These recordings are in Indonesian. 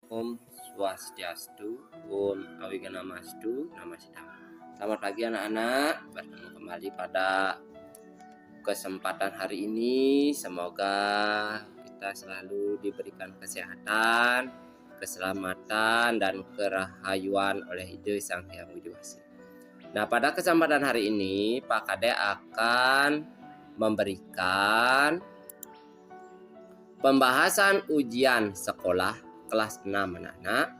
Om Swastiastu, Om Awiganamastu, Namasidam. Selamat pagi anak-anak, bertemu kembali pada kesempatan hari ini. Semoga kita selalu diberikan kesehatan, keselamatan, dan kerahayuan oleh Ide Sang Hyang Widiwasi. Nah, pada kesempatan hari ini Pak Kade akan memberikan pembahasan ujian sekolah kelas 6 anak-anak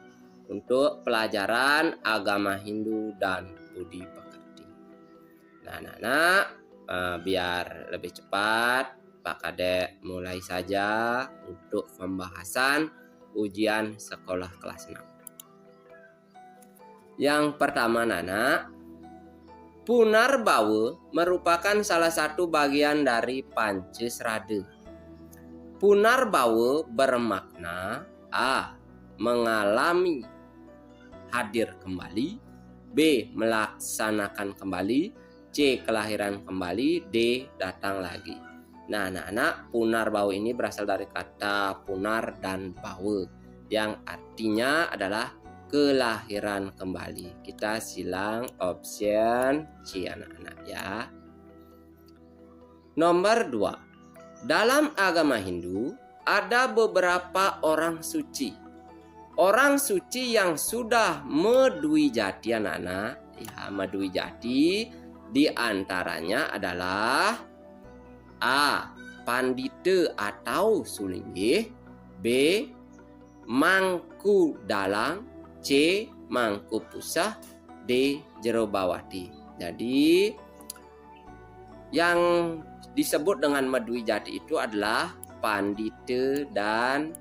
untuk pelajaran agama Hindu dan Budi Pekerti. Nah anak-anak, biar lebih cepat Pak Kade mulai saja untuk pembahasan ujian sekolah kelas 6. Yang pertama anak-anak, Punarbawa merupakan salah satu bagian dari Pancesrada. Punarbawa bermakna A. Mengalami, hadir kembali, B. Melaksanakan kembali, C. Kelahiran kembali, D. Datang lagi. Nah anak-anak, Punarbawa ini berasal dari kata punar dan bawa yang artinya adalah kelahiran kembali. Kita silang option C anak-anak ya. Nomor 2. Dalam agama Hindu ada beberapa orang suci. Orang suci yang sudah medui jati anak-anak. Ya, medui jati diantaranya adalah A. Pandita atau sulinggih, B. Mangku dalang, C. Mangku pusah, D. Jerobawati. Jadi yang disebut dengan medui jati itu adalah pandita dan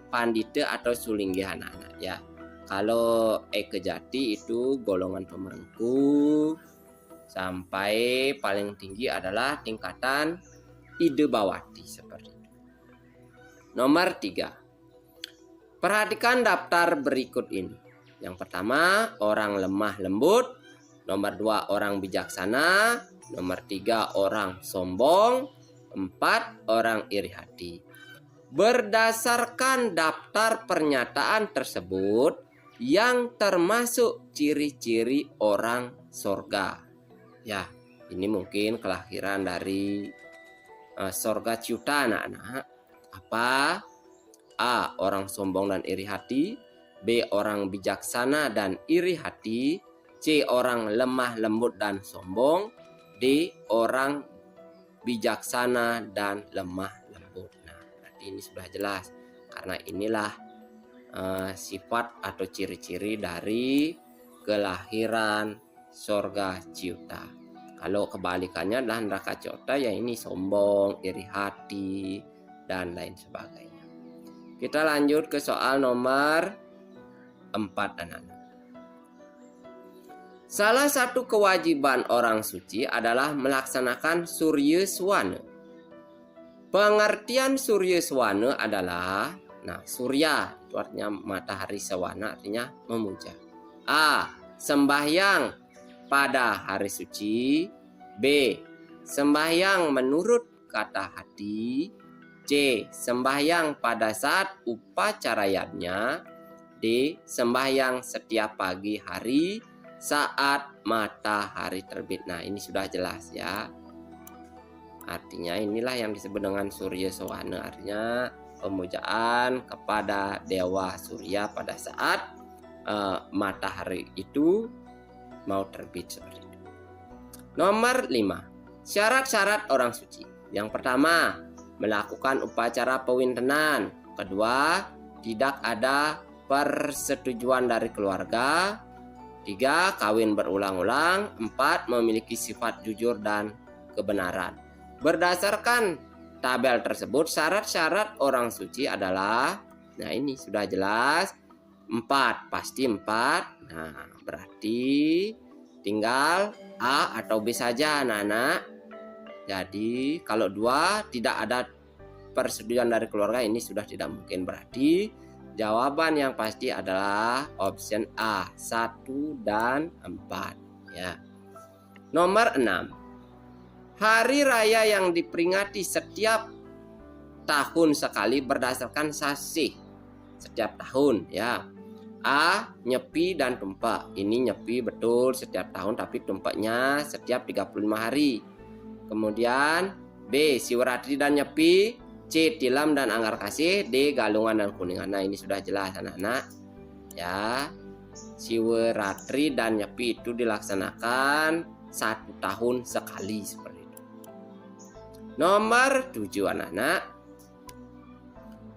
pandita atau sulinggih anak-anak ya. Kalau Eka Jati itu golongan pemerengku, sampai paling tinggi adalah tingkatan Ide Bawati seperti itu. Nomor 3. Perhatikan daftar berikut ini. Yang pertama, orang lemah lembut. Nomor 2, orang bijaksana. Nomor 3, orang sombong. 4, orang iri hati. Berdasarkan daftar pernyataan tersebut, yang termasuk ciri-ciri orang sorga. Ya, ini mungkin kelahiran dari sorga ciuta anak-anak. Apa? A. Orang sombong dan iri hati. B. Orang bijaksana dan iri hati. C. Orang lemah lembut dan sombong. D. Orang bijaksana dan lemah lembut. Nah, berarti ini sudah jelas karena inilah sifat atau ciri-ciri dari kelahiran sorga ciuta. Kalau kebalikannya adalah neraka ciuta, ya ini sombong, iri hati, dan lain sebagainya. Kita lanjut ke soal nomor 4 anak-anak. Salah satu kewajiban orang suci adalah melaksanakan Surya Swana. Pengertian Surya Swana adalah, Surya itu artinya matahari, Swana artinya memuja. A. Sembahyang pada hari suci. B. Sembahyang menurut kata hati. C. Sembahyang pada saat upacarayanya. D. Sembahyang setiap pagi hari saat matahari terbit. Nah, ini sudah jelas ya. Artinya inilah yang disebut dengan Surya Swana, artinya pemujaan kepada Dewa Surya pada saat matahari itu mau terbit seperti itu. Nomor 5. Syarat-syarat orang suci. Yang pertama, melakukan upacara pewintenan. Kedua, tidak ada persetujuan dari keluarga. 3. Kawin berulang-ulang. 4. Memiliki sifat jujur dan kebenaran. Berdasarkan tabel tersebut, syarat-syarat orang suci adalah, nah ini sudah jelas, 4, pasti 4. Nah, berarti tinggal A atau B saja anak-anak. Jadi kalau 2 tidak ada persetujuan dari keluarga, ini sudah tidak mungkin. Berarti jawaban yang pasti adalah option A, 1 dan 4 ya. Nomor 6. Hari raya yang diperingati setiap tahun sekali berdasarkan sasih. setiap tahun ya. A. Nyepi dan tumpah. Ini nyepi betul setiap tahun, tapi tumpahnya setiap 35 hari. Kemudian B. Siwaratri dan nyepi. C. Tilam dan anggar kasih. D. Galungan dan kuningan. Nah, ini sudah jelas anak-anak ya. Siwaratri dan nyepi itu dilaksanakan 1 tahun sekali seperti itu. Nomor 7 anak-anak.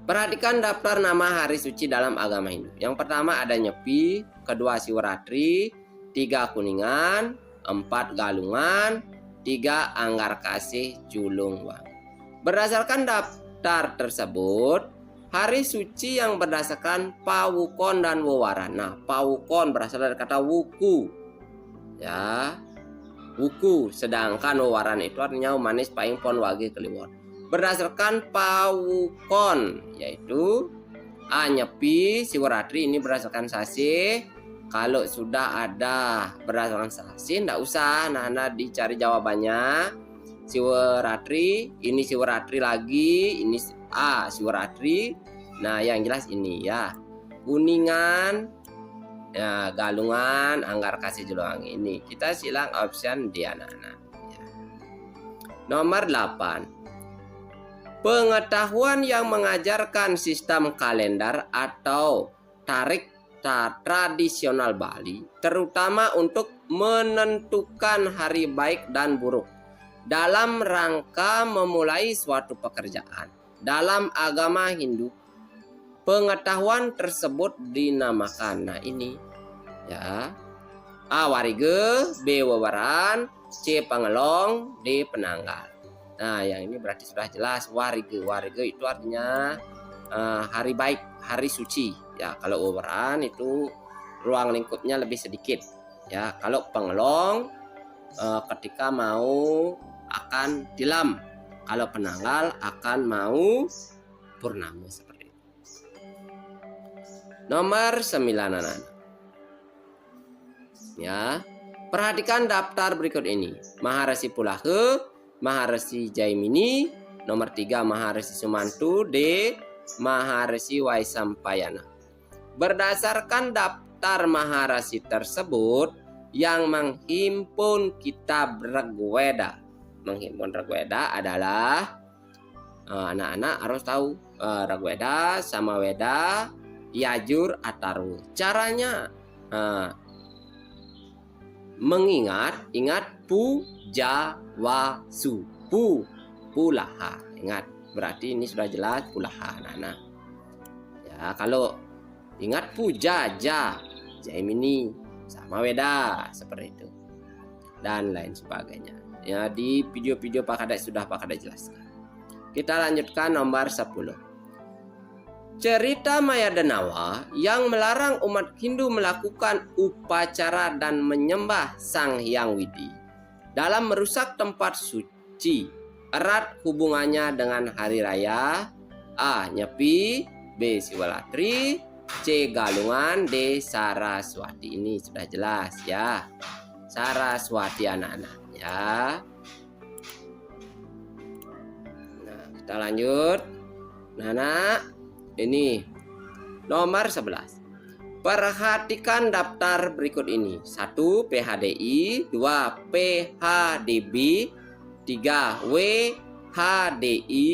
Perhatikan daftar nama hari suci dalam agama Hindu. Yang pertama ada Nyepi, kedua Siwaratri, 3 Kuningan, 4 Galungan, 3 Anggar Kasih Julung Wangi. Berdasarkan daftar tersebut, hari suci yang berdasarkan pawukon dan wewaran. Nah, pawukon berasal dari kata wuku. Ya. Wuku, sedangkan wewaran itu artinya manis paing pon wage kliwon. Berdasarkan pawukon, yaitu A. Nyepi, Siwaratri ini berdasarkan sasi. Kalau sudah ada berdasarkan sasi, enggak usah nah dicari jawabannya. Siwaratri, ini Siwaratri lagi, ini A. Siwaratri. Nah, yang jelas ini ya. Kuningan, ya, Galungan, Anggar Kasih Julung Wangi. Ini kita silang option di anak-anak ya. Nomor 8. Pengetahuan yang mengajarkan sistem kalender atau tarik tradisional Bali, terutama untuk menentukan hari baik dan buruk dalam rangka memulai suatu pekerjaan. Dalam agama Hindu, pengetahuan tersebut dinamakan, nah ini ya, A. Warige, B. Wewaran, C. Pangelong, D. Penanggal. Nah, yang ini berarti sudah jelas Warige. Warige itu artinya hari baik, hari suci ya. Kalau Wewaran itu ruang lingkupnya lebih sedikit ya. Kalau Pangelong ketika mau akan tilam. Kalau Penanggal akan mau purnama seperti itu. Nomor 9 anak-anak. Ya. Perhatikan daftar berikut ini. Maharesi Pulahe, Maharesi Jaimini, nomor 3 Maharesi Sumantu, D. Maharesi Waisampayana. Berdasarkan daftar Maharesi tersebut yang menghimpun kitab Rigveda. Menghimpun Rigveda adalah anak-anak harus tahu Rigveda, Samaveda, Yajur, Atharva. Caranya ingat puja wasu, pulaha. Ingat, berarti ini sudah jelas pulaha anak-anak. Ya, kalau ingat puja Jaimini, Samaveda seperti itu. Dan lain sebagainya. Ya, di video-video Pak Kadek sudah Pak Kadek jelaskan. Kita lanjutkan nomor 10. Cerita Maya Denawa yang melarang umat Hindu melakukan upacara dan menyembah Sang Hyang Widi dalam merusak tempat suci. Erat hubungannya dengan hari raya. A. Nyepi, B. Siwaratri, C. Galungan, D. Saraswati. Ini sudah jelas ya. Saraswati anak-anak ya. Nah, kita lanjut. Nah, ini nomor 11. Perhatikan daftar berikut ini. 1. PHDI, 2. PHDB, 3. WHDI,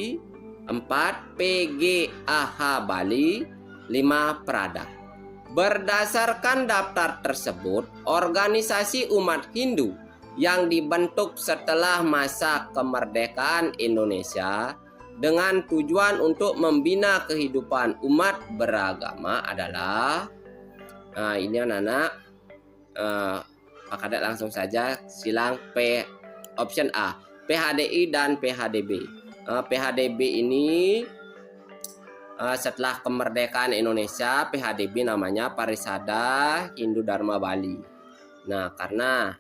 4. PGAH Bali, 5. Prada. Berdasarkan daftar tersebut, organisasi umat Hindu yang dibentuk setelah masa kemerdekaan Indonesia dengan tujuan untuk membina kehidupan umat beragama adalah ini anak-anak Pak Kadek langsung saja silang option A, PHDI dan PHDB. PHDB ini setelah kemerdekaan Indonesia, PHDB namanya Parisada Hindu Dharma Bali. Nah, karena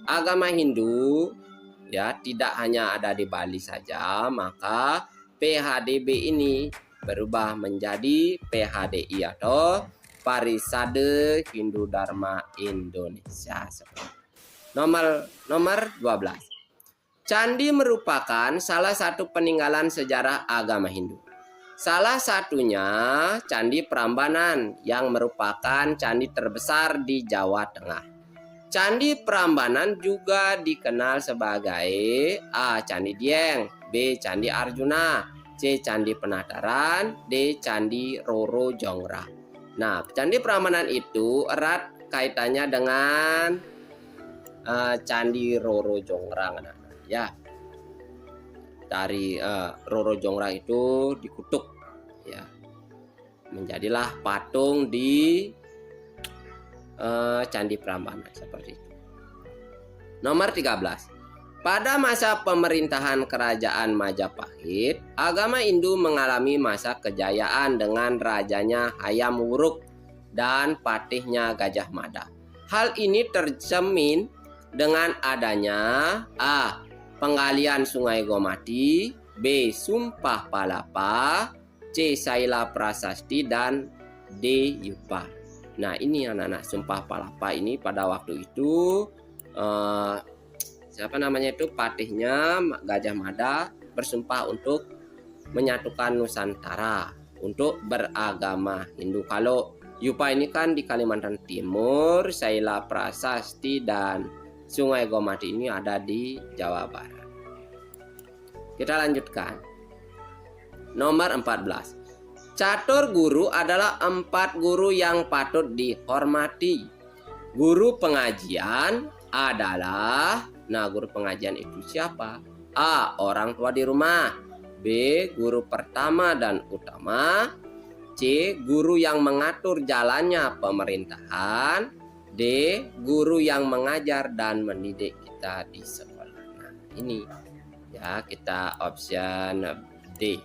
agama Hindu ya tidak hanya ada di Bali saja, maka PHDB ini berubah menjadi PHDI atau Parisade Hindu Dharma Indonesia. Nomor 12. Candi merupakan salah satu peninggalan sejarah agama Hindu. Salah satunya Candi Prambanan yang merupakan candi terbesar di Jawa Tengah. Candi Prambanan juga dikenal sebagai A. Candi Dieng, B. Candi Arjuna, C. Candi Penataran, D. Candi Roro Jonggrang. Nah, Candi Prambanan itu erat kaitannya dengan Candi Roro Jonggrang, ya. Dari Roro Jonggrang itu dikutuk, ya, menjadilah patung di Candi Prambanan seperti itu. Nomor 13. Pada masa pemerintahan Kerajaan Majapahit, agama Hindu mengalami masa kejayaan dengan rajanya Hayam Wuruk dan patihnya Gajah Mada. Hal ini tercermin dengan adanya A. Penggalian Sungai Gomati, B. Sumpah Palapa, C. Saila Prasasti, dan D. Yupa. Nah, ini anak-anak, Sumpah Palapa ini pada waktu itu patihnya Gajah Mada bersumpah untuk menyatukan Nusantara untuk beragama Hindu. Kalau Yupa ini kan di Kalimantan Timur, Saila Prasasti dan Sungai Gomati ini ada di Jawa Barat. Kita lanjutkan. Nomor 14. Catur guru adalah 4 guru yang patut dihormati. Guru pengajian adalah, guru pengajian itu siapa? A. Orang tua di rumah, B. Guru pertama dan utama, C. Guru yang mengatur jalannya pemerintahan, D. Guru yang mengajar dan mendidik kita di sekolah. Nah, ini ya, kita option D.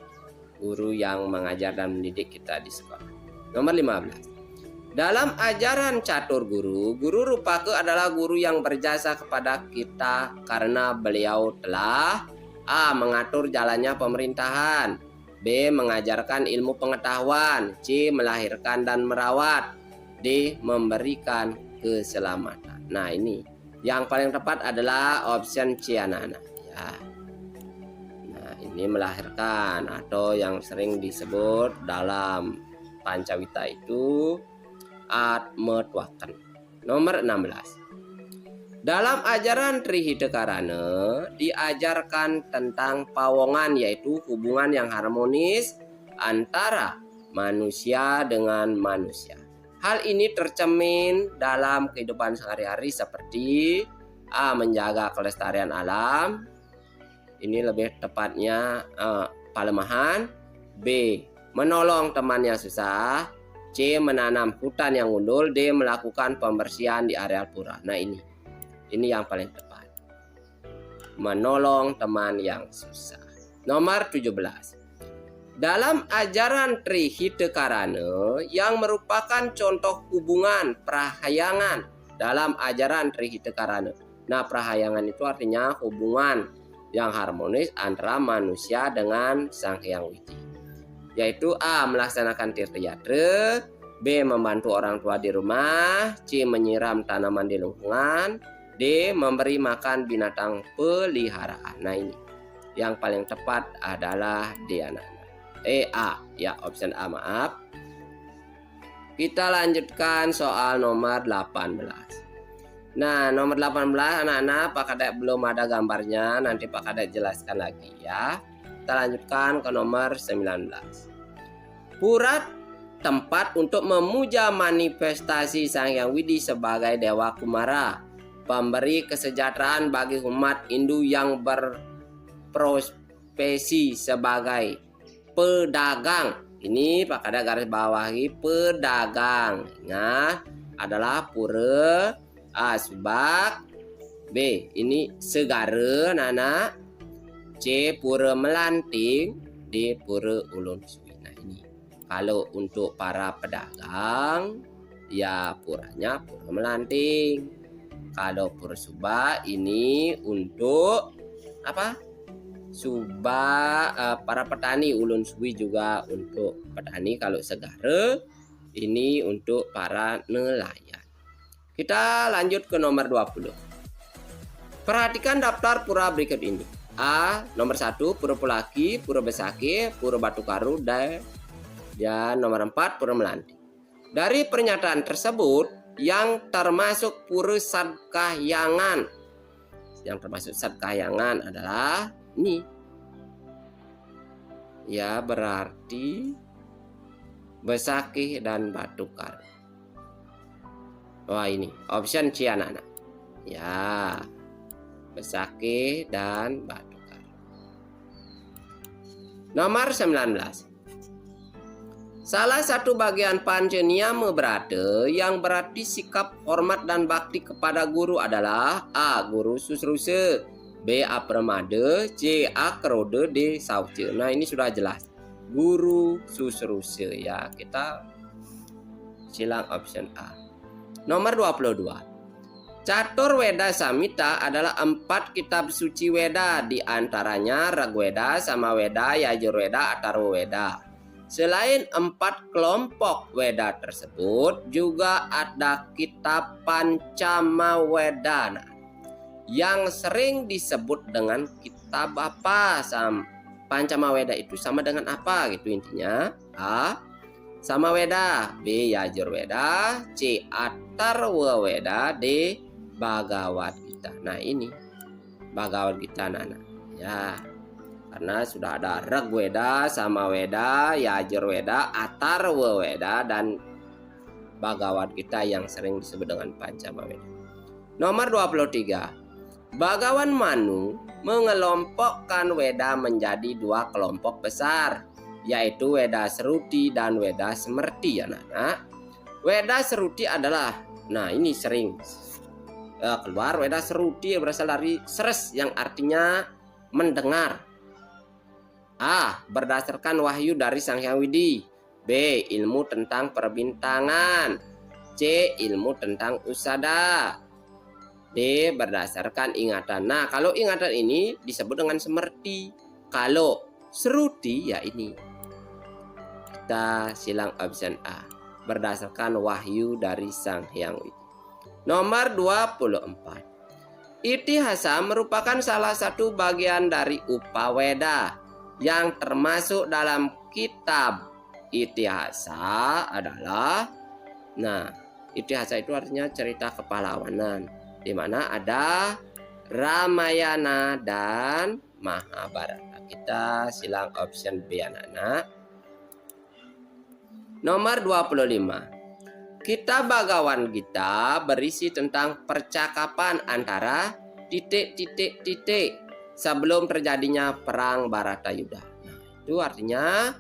Guru yang mengajar dan mendidik kita di sekolah. Nomor 15. Dalam ajaran catur guru, Guru Rupake adalah guru yang berjasa kepada kita karena beliau telah A. mengatur jalannya pemerintahan, B. mengajarkan ilmu pengetahuan, C. melahirkan dan merawat, D. memberikan keselamatan. Nah, ini yang paling tepat adalah option C, anak-anak, ya. Ini melahirkan, atau yang sering disebut dalam Pancawita itu Atmetwaken. Nomor 16. Dalam ajaran Trihitekarana diajarkan tentang pawongan, yaitu hubungan yang harmonis antara manusia dengan manusia. Hal ini tercermin dalam kehidupan sehari-hari seperti A. menjaga kelestarian alam, ini lebih tepatnya palemahan, B. menolong teman yang susah, C. menanam hutan yang gundul, D. melakukan pembersihan di areal pura. Nah, ini yang paling tepat, menolong teman yang susah. Nomor 17. Dalam ajaran Trihitekarana yang merupakan contoh hubungan prahayangan dalam ajaran Trihitekarana. Nah, prahayangan itu artinya hubungan yang harmonis antara manusia dengan Sang Hyang Widi, yaitu A. melaksanakan tirta-yatra, B. membantu orang tua di rumah, C. menyiram tanaman di lingkungan, D. memberi makan binatang peliharaan. Nah, ini yang paling tepat adalah D, anak-anak. A, ya, option A, maaf. Kita lanjutkan soal nomor 18. Nah, nomor 18, anak-anak, Pak Kadek belum ada gambarnya, nanti Pak Kadek jelaskan lagi, ya. Kita lanjutkan ke nomor 19. Pura tempat untuk memuja manifestasi Sang Hyang Widi sebagai Dewa Kumara, pemberi kesejahteraan bagi umat Hindu yang berprofesi sebagai pedagang. Ini Pak Kadek garis bawahi, pedagang. Ingat, adalah pura A. Subak, B. ini Segara, anak-anak, C. Pura Melanting, D. Pura Ulun Suwi. Nah, ini kalau untuk para pedagang, ya puranya Pura Melanting. Kalau Pura Subak ini untuk apa? Subak, para petani. Ulun Suwi juga untuk petani. Kalau Segara ini untuk para nelayan. Kita lanjut ke nomor 20. Perhatikan daftar pura berikut ini. A. Nomor 1 Pura Pulaki, Pura Besaki, Pura Batu Karu, dan nomor 4 Pura Melanti. Dari pernyataan tersebut yang termasuk Pura Sadkahyangan, adalah ini. Ya, berarti Besaki dan Batu Karu. Wah, ini option C anak-anak. Ya, Besaki dan Batu Karu. Nomor 19. Salah satu bagian Panceniyama Brata yang berarti sikap hormat dan bakti kepada guru adalah A. Guru susruse, B. Apramada, C. Akrode, D. Sauce. Nah, ini sudah jelas. Guru susruse ya. Kita silang option A. Nomor 22. Catur Weda Samhita adalah 4 kitab suci Weda, di antaranya Rigveda, Samaveda, Yajurveda, Atharvaveda. Selain 4 kelompok Weda tersebut, juga ada kitab Pancamaweda yang sering disebut dengan kitab apa? Pancamaweda itu sama dengan apa gitu intinya? A. Samaveda, B. Yajurveda, C. Atharvaveda, D. Bhagavad Gita. Nah, ini Bhagavad Gita anak-anak. Ya. Karena sudah ada Rigveda, Samaveda, Yajurveda, Atharvaveda, dan Bhagavad Gita yang sering disebut dengan Pancamaweda. Nomor 23. Bhagawan Manu mengelompokkan Weda menjadi 2 kelompok besar, yaitu Weda Seruti dan Weda Semerti anak-anak. Weda Seruti adalah, nah ini sering keluar, Weda Seruti berasal dari seres yang artinya mendengar. A. Berdasarkan wahyu dari Sang Hyang Widi. B. Ilmu tentang perbintangan. C. Ilmu tentang usada. D. Berdasarkan ingatan. Nah, kalau ingatan ini disebut dengan semerti. Kalau seruti ya ini. Kita silang option A. Berdasarkan wahyu dari Sang Hyang Widi. Nomor 24. Itihasa merupakan salah satu bagian dari Upaweda yang termasuk dalam kitab Itihasa adalah, nah, Itihasa itu artinya cerita kepahlawanan, di mana ada Ramayana dan Mahabharata. Kita silang option B anak-anak. Nomor 25. Kitab Bhagavad Gita berisi tentang percakapan antara titik sebelum terjadinya perang Bharatayuddha. Nah, itu artinya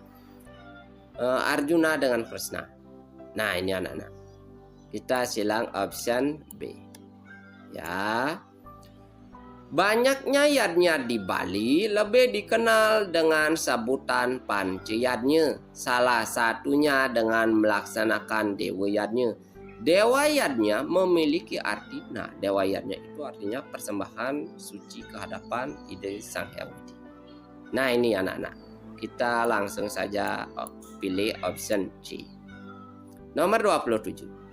Arjuna dengan Krishna. Nah, ini anak-anak. Kita silang option B. Ya. Banyaknya yadnya di Bali lebih dikenal dengan sebutan Pancayadnya. Salah satunya dengan melaksanakan Dewa Yadnya. Dewa Yadnya memiliki arti, nah Dewa Yadnya itu artinya persembahan suci kehadapan ide Sang Hyang Widi. Nah, ini anak-anak, kita langsung saja pilih option C. Nomor 27.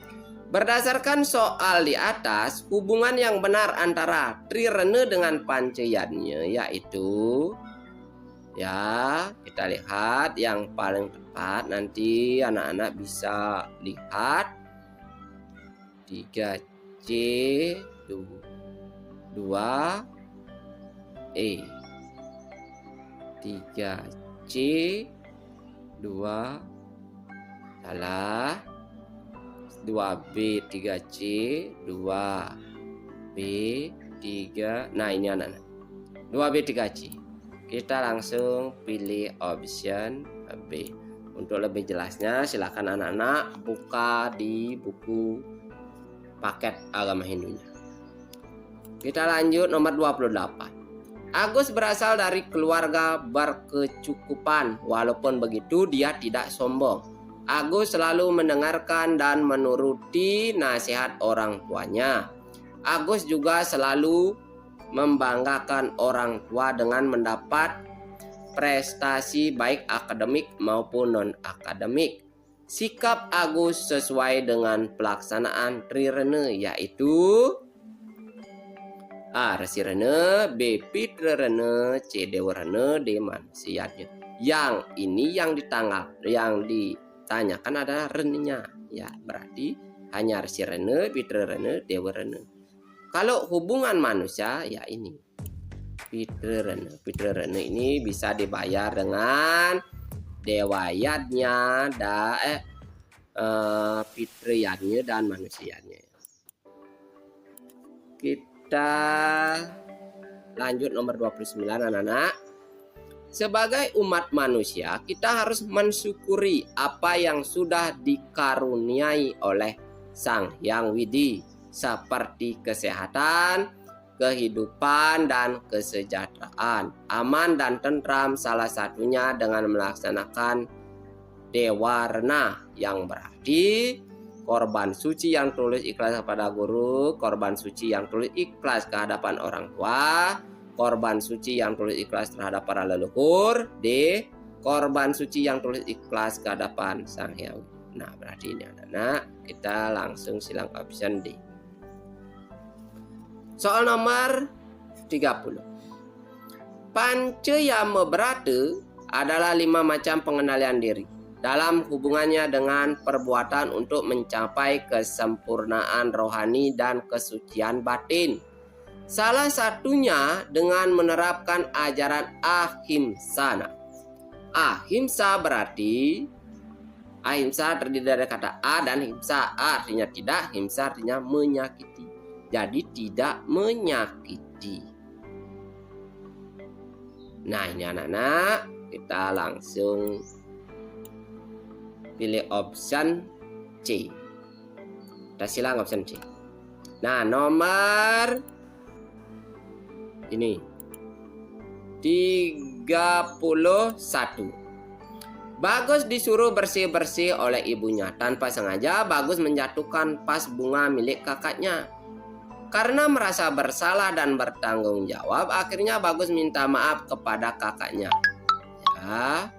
Berdasarkan soal di atas, hubungan yang benar antara Trirena dengan Pancayadnya yaitu, ya kita lihat yang paling tepat, nanti anak-anak bisa lihat 3C 2E 3C 2 salah 2B 3C 2B 3. Nah, ini anak-anak 2B 3C. Kita langsung pilih option B. Untuk lebih jelasnya silakan anak-anak buka di buku paket agama Hindunya. Kita lanjut nomor 28. Agus berasal dari keluarga berkecukupan. Walaupun begitu dia tidak sombong. Agus selalu mendengarkan dan menuruti nasihat orang tuanya. Agus juga selalu membanggakan orang tua dengan mendapat prestasi baik akademik maupun non-akademik. Sikap Agus sesuai dengan pelaksanaan Trirena yaitu A. Resirene, B. Pitrerene, C. Dewarene, D. Manusianya. Yang ini yang ditanyakan adalah rennya. Ya, berarti hanya resirene, pitrerene, dewarene. Kalau hubungan manusia, ya ini. Pitrerene. Pitrerene ini bisa dibayar dengan dewayatnya, pitriannya dan manusianya. Kita lanjut nomor 29 anak-anak. Sebagai umat manusia, kita harus mensyukuri apa yang sudah dikaruniai oleh Sang Hyang Widi, seperti kesehatan, kehidupan, dan kesejahteraan, aman dan tentram, salah satunya dengan melaksanakan dewarna, yang berarti korban suci yang tulus ikhlas kepada guru, korban suci yang tulus ikhlas ke hadapan orang tua, korban suci yang tulus ikhlas terhadap para leluhur, D. Korban suci yang tulus ikhlas ke hadapan Sang Hyang. Nah, berarti ini anak-anak, kita langsung silang option D. Soal nomor 30. Pancayama Brata adalah 5 macam pengendalian diri dalam hubungannya dengan perbuatan untuk mencapai kesempurnaan rohani dan kesucian batin. Salah satunya dengan menerapkan ajaran ahimsa. Ahimsa berarti ahimsa terdiri dari kata a dan himsa. A artinya tidak, himsa artinya menyakiti. Jadi tidak menyakiti. Nah, ini anak-anak, kita langsung pilih option C. Kita silang option C. Nah, nomor ini 31. Bagus disuruh bersih-bersih oleh ibunya. Tanpa sengaja Bagus menjatuhkan vas bunga milik kakaknya. Karena merasa bersalah dan bertanggung jawab, akhirnya Bagus minta maaf kepada kakaknya. Ya.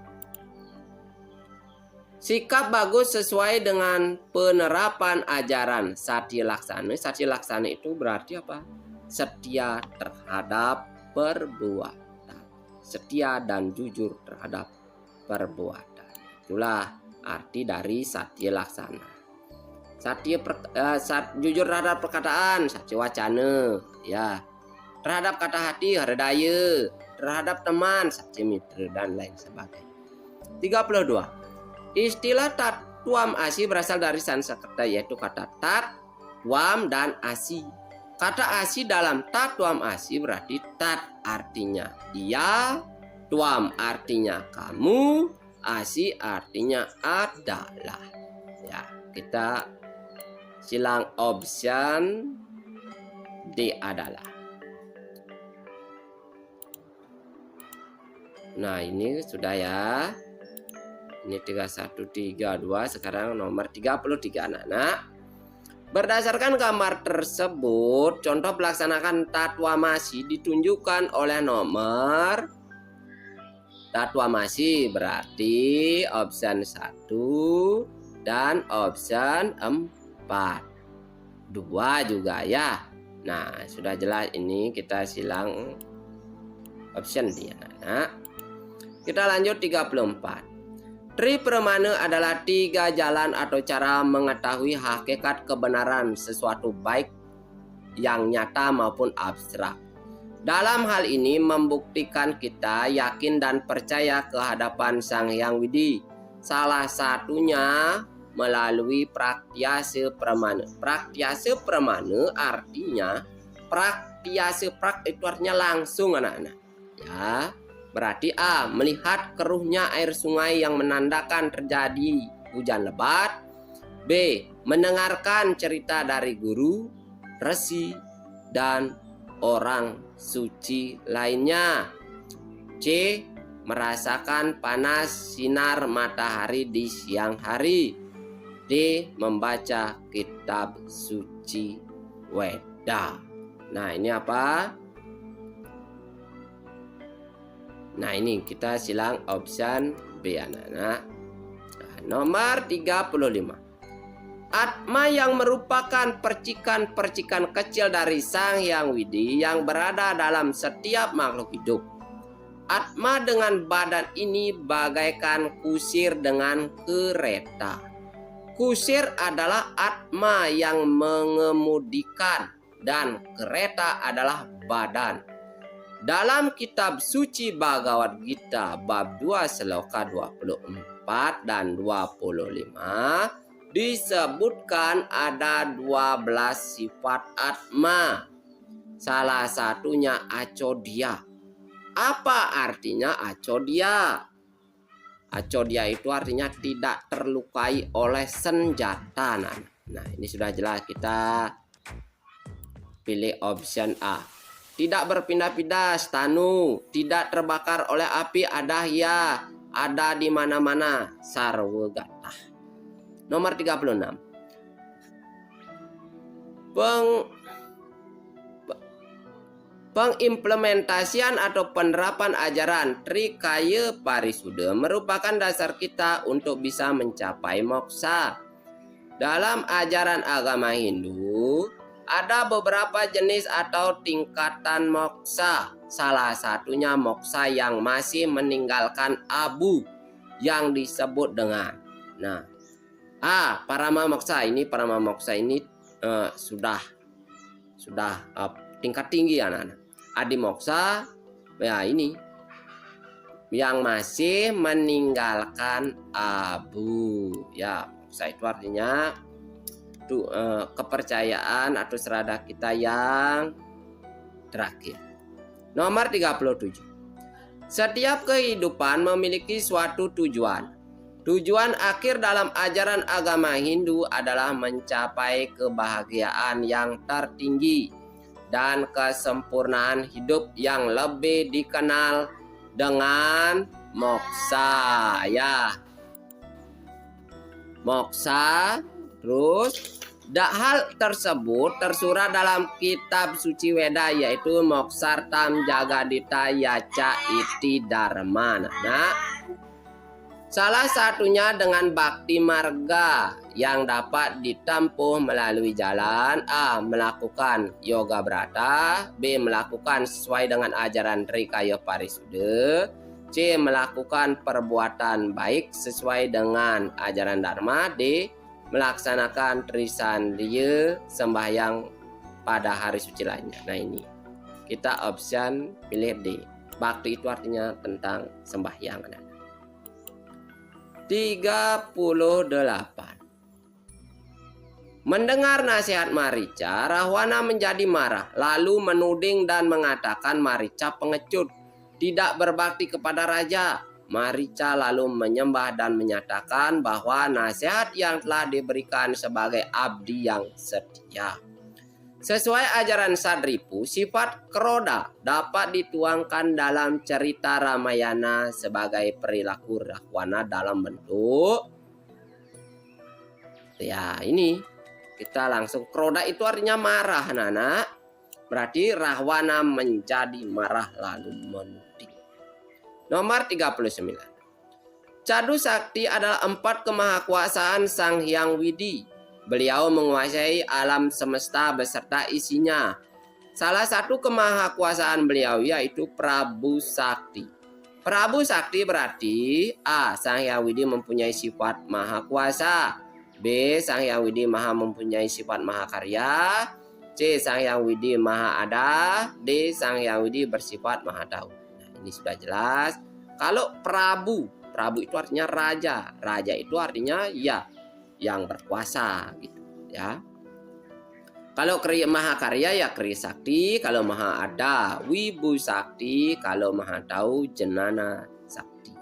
Sikap Bagus sesuai dengan penerapan ajaran Satya Laksana. Satya Laksana itu berarti apa? Setia terhadap perbuatan. Setia dan jujur terhadap perbuatan. Itulah arti dari Satya Laksana. Jujur terhadap perkataan, Satya Wacana. Ya. Terhadap kata hati, Hridaya. Terhadap teman, Satya Mitra, dan lain sebagainya. 32. Istilah tat, tuam, asi berasal dari Sanskerta, yaitu kata tat, tuam, dan asi. Kata asi dalam tat, tuam, asi berarti tat artinya iya, tuam artinya kamu, asi artinya adalah. Ya, kita silang option D adalah. Nah, ini sudah ya. Ini 31, 32, sekarang nomor 33 anak-anak. Berdasarkan gambar tersebut, contoh pelaksanaan tatwamasi ditunjukkan oleh nomor tatwamasi, berarti option 1 dan option 4. 2 juga ya. Nah, sudah jelas ini, kita silang option D anak-anak. Kita lanjut 34. Tri Pramana adalah 3 jalan atau cara mengetahui hakikat kebenaran sesuatu baik yang nyata maupun abstrak. Dalam hal ini membuktikan kita yakin dan percaya ke hadapan Sang Hyang Widi. Salah satunya melalui pratyasa pramana. Pratyasa pramana artinya pratyasa, prak itu artinya langsung anak-anak. Ya. Berarti A. Melihat keruhnya air sungai yang menandakan terjadi hujan lebat. B. Mendengarkan cerita dari guru, resi, dan orang suci lainnya. C. Merasakan panas sinar matahari di siang hari. D. Membaca kitab suci Weda. Nah, ini apa? Nah, ini kita silang option B anak-anak. Nah, nomor 35. Atma yang merupakan percikan-percikan kecil dari Sang Hyang Widi yang berada dalam setiap makhluk hidup. Atma dengan badan ini bagaikan kusir dengan kereta. Kusir adalah Atma yang mengemudikan dan kereta adalah badan. Dalam kitab suci Bhagavad Gita bab 2 sloka 24 dan 25 disebutkan ada 12 sifat Atma. Salah satunya Acodhya. Apa artinya Acodhya? Acodhya itu artinya tidak terlukai oleh senjata. Nah, ini sudah jelas, kita pilih option A. Tidak berpindah-pindah, stanu, tidak terbakar oleh api, adahya, ada di mana-mana, sarwagata. Nomor 36. Pengimplementasian atau penerapan ajaran Trikaya Parisuddha merupakan dasar kita untuk bisa mencapai moksa. Dalam ajaran agama Hindu, ada beberapa jenis atau tingkatan moksa. Salah satunya moksa yang masih meninggalkan abu yang disebut dengan parama moksa. Ini parama moksa ini sudah tingkat tinggi anak-anak. Adi moksa ya ini yang masih meninggalkan abu. Ya, moksa itu artinya kepercayaan atau serada kita yang terakhir. Nomor 37. Setiap kehidupan memiliki suatu tujuan. Tujuan akhir dalam ajaran agama Hindu adalah mencapai kebahagiaan yang tertinggi dan kesempurnaan hidup yang lebih dikenal dengan moksa. Ya, moksa. Terus hal tersebut tersurat dalam kitab suci Weda, yaitu Moksartam Jagadita Yaca Iti Dharma. Salah satunya dengan bakti marga yang dapat ditempuh melalui jalan A. Melakukan yoga brata, B. Melakukan sesuai dengan ajaran Trikaya Parisuddha, C. Melakukan perbuatan baik sesuai dengan ajaran Dharma, D. Melaksanakan Trisandhya sembahyang pada hari suci lainnya. Nah, ini kita option pilih D. Bakti itu artinya tentang sembahyang. 38. Mendengar nasihat Marica, Rahwana menjadi marah, lalu menuding dan mengatakan Marica pengecut, tidak berbakti kepada raja. Marica lalu menyembah dan menyatakan bahwa nasihat yang telah diberikan sebagai abdi yang setia. Sesuai ajaran Sadripu, sifat kroda dapat dituangkan dalam cerita Ramayana sebagai perilaku Rahwana dalam bentuk. Ya, ini kita langsung, kroda itu artinya marah, anak-anak. Berarti Rahwana menjadi marah lalu menuding. Nomor 39. Cadu Sakti adalah 4 kemahakuasaan Sang Hyang Widi. Beliau menguasai alam semesta beserta isinya. Salah satu kemahakuasaan beliau yaitu Prabu Sakti. Prabu Sakti berarti A. Sang Hyang Widi mempunyai sifat maha kuasa, B. Sang Hyang Widi maha mempunyai sifat maha karya, C. Sang Hyang Widi maha ada, D. Sang Hyang Widi bersifat maha tahu. Nah, ini sudah jelas. Kalau Prabu itu artinya raja. Raja itu artinya ya yang berkuasa gitu ya. Kalau maha karya ya Kriya Sakti, kalau maha ada Wibu Sakti, kalau maha tahu Jenana Sakti.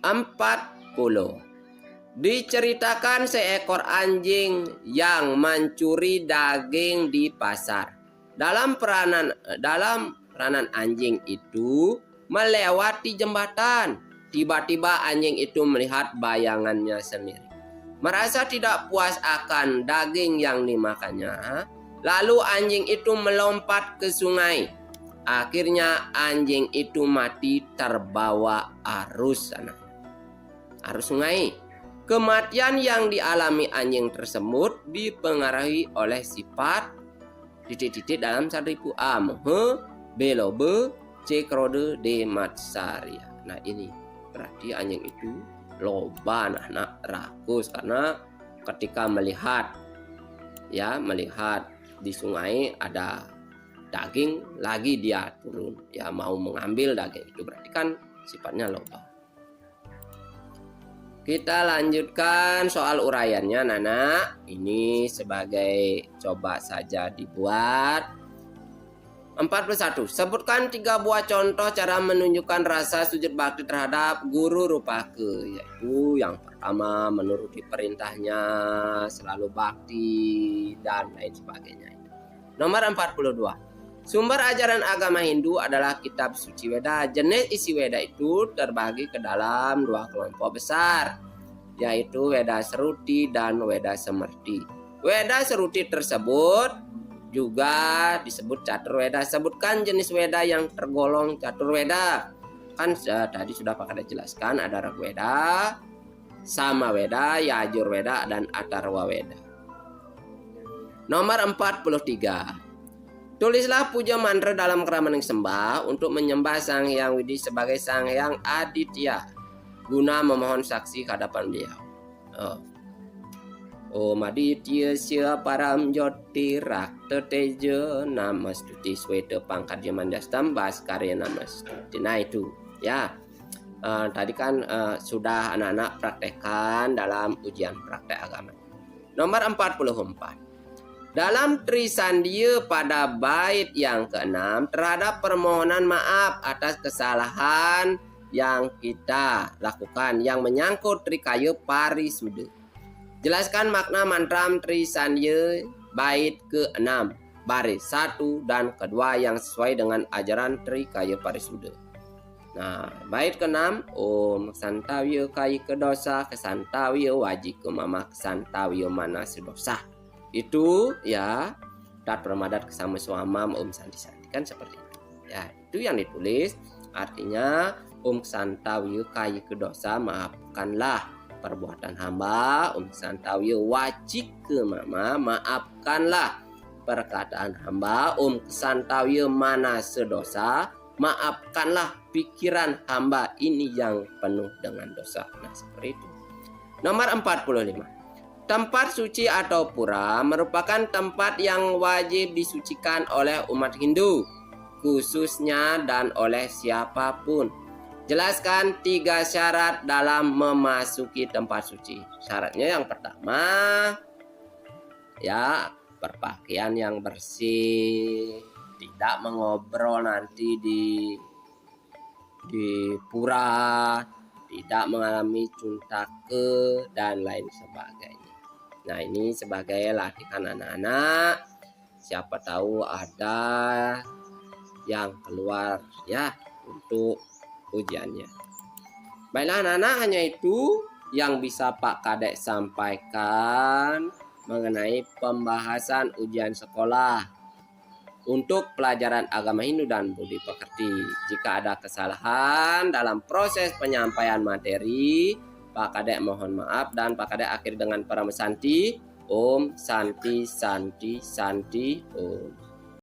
40. Diceritakan seekor anjing yang mencuri daging di pasar. Dalam peranan anjing itu melewati jembatan. Tiba-tiba anjing itu melihat bayangannya sendiri. Merasa tidak puas akan daging yang dimakannya, lalu anjing itu melompat ke sungai. Akhirnya anjing itu mati terbawa arus sungai. Kematian yang dialami anjing tersebut dipengaruhi oleh sifat titik-titik dalam Sariphu A. Mehe, B. Lobe, C. Krode, D. Matsaria. Nah ini berarti anjing itu loba anak rakus karena ketika melihat di sungai ada daging lagi dia turun mau mengambil daging itu berarti kan sifatnya loba. Kita lanjutkan soal uraiannya Nana. Ini sebagai coba saja dibuat. 41. Sebutkan 3 buah contoh cara menunjukkan rasa sujud bakti terhadap guru rupake. Yaitu yang pertama menuruti perintahnya, selalu bakti, dan lain sebagainya. Nomor 42. Sumber ajaran agama Hindu adalah kitab suci Weda. Jenis isi Weda itu terbagi ke dalam 2 kelompok besar, yaitu Weda Seruti dan Weda Semerti. Weda Seruti tersebut juga disebut Catur Weda. Sebutkan jenis Weda yang tergolong Catur Weda. Kan tadi sudah Pak Kadek jelaskan ada Rig Weda, Sama Weda, Yajur Weda, dan Atharva Weda. Nomor 43. Tulislah puja mantra dalam keramaning sembah untuk menyembah Sang Hyang Widi sebagai Sang Hyang Aditya guna memohon saksi ke hadapan beliau. Om Aditya Sya Param Jyoti Rakta Teja Namastuti Sweta Pangkadya Mandastam Bhaskarya Namastuti. Nah itu ya. Tadi kan sudah anak-anak praktekkan dalam ujian praktek agama. Nomor 44. Dalam Trisandiya pada bait yang ke-6 terhadap permohonan maaf atas kesalahan yang kita lakukan yang menyangkut Trikaya Parisuda. Jelaskan makna mantra Trisandiya bait ke-6 baris 1 dan kedua yang sesuai dengan ajaran Trikaya Parisuda. Nah, bait ke-6 Om Santawya Kaya Kedosa Kesantawya Wajika Mama Kesantawya Manasa Dosa. Itu ya dat permadat kesama suamam Om Santi kan seperti itu. Ya, itu yang ditulis artinya Om Santawya Kaya Kedosa maafkanlah perbuatan hamba. Om Santawya Wajika Mama maafkanlah perkataan hamba. Om Santawya Manasa Dosa maafkanlah pikiran hamba ini yang penuh dengan dosa. Nah, seperti itu. Nomor 45. Tempat suci atau pura merupakan tempat yang wajib disucikan oleh umat Hindu, khususnya dan oleh siapapun. Jelaskan 3 syarat dalam memasuki tempat suci. Syaratnya yang pertama, ya berpakaian yang bersih, tidak mengobrol nanti di pura, tidak mengalami cuntake dan lain sebagainya. Nah ini sebagai latihan anak-anak, siapa tahu ada yang keluar ya untuk ujiannya. Baiklah anak-anak, hanya itu yang bisa Pak Kadek sampaikan mengenai pembahasan ujian sekolah untuk pelajaran agama Hindu dan budi pekerti. Jika ada kesalahan dalam proses penyampaian materi, Pak Kadek mohon maaf dan Pak Kadek akhir dengan para mesanti. Om Santi Santi Santi Om.